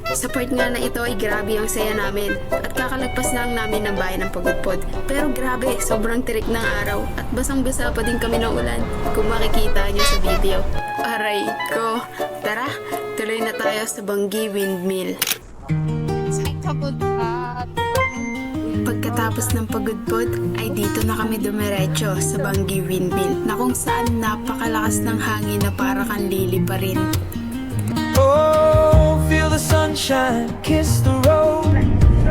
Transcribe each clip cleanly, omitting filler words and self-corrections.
Sa part nga na ito ay grabe ang saya namin at kakalagpas lang namin ng bayan ng Pagudpod. Pero grabe, sobrang tirik ng araw at basang-basa pa din kami ng ulan kung makikita niyo sa video. Aray ko, tara, tuloy na tayo sa Banggi Windmill. Pagkatapos ng Pagudpod ay dito na kami dumiretso sa Banggi Windmill na kung saan napakalakas ng hangin na para kang lili pa rin. Oh, feel the sunshine, kiss the road,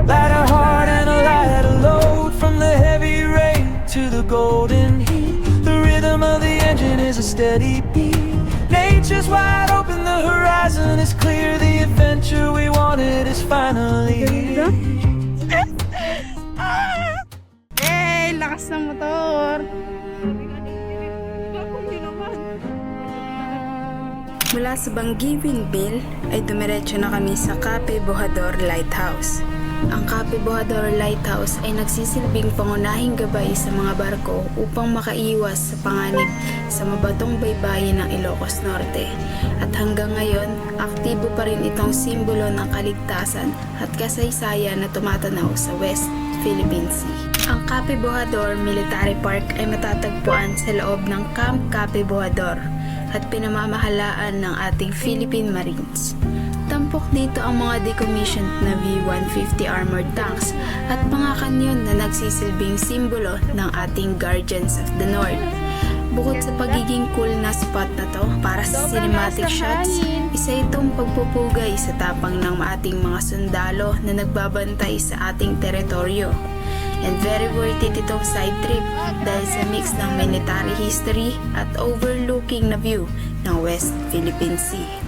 light a heart and a light a load. From the heavy rain to the golden heat, the rhythm of the engine is a steady beat. Nature's wide open, the horizon is clear, the adventure we wanted is finally here. Eh, lakas ng motor. Mula sa Banggi Windmill ay dumiretso na kami sa Cape Bojador Lighthouse. Ang Cape Bojador Lighthouse ay nagsisilbing pangunahing gabay sa mga barko upang makaiwas sa panganib sa mabatong baybayin ng Ilocos Norte. At hanggang ngayon, aktibo pa rin itong simbolo ng kaligtasan at kasaysayan na tumatanaw sa West Philippine Sea. Ang Cape Bojador Military Park ay matatagpuan sa loob ng Camp Cape Bojador at pinamamahalaan ng ating Philippine Marines. Tampok dito ang mga decommissioned na V-150 armored tanks at mga kanyon na nagsisilbing simbolo ng ating Guardians of the North. Bukod sa pagiging cool na spot na to para sa cinematic shots, isa itong pagpupugay sa tapang ng ating mga sundalo na nagbabantay sa ating teritoryo. And very worth it itong side trip dahil sa mix ng military history at overlooking na view ng West Philippine Sea.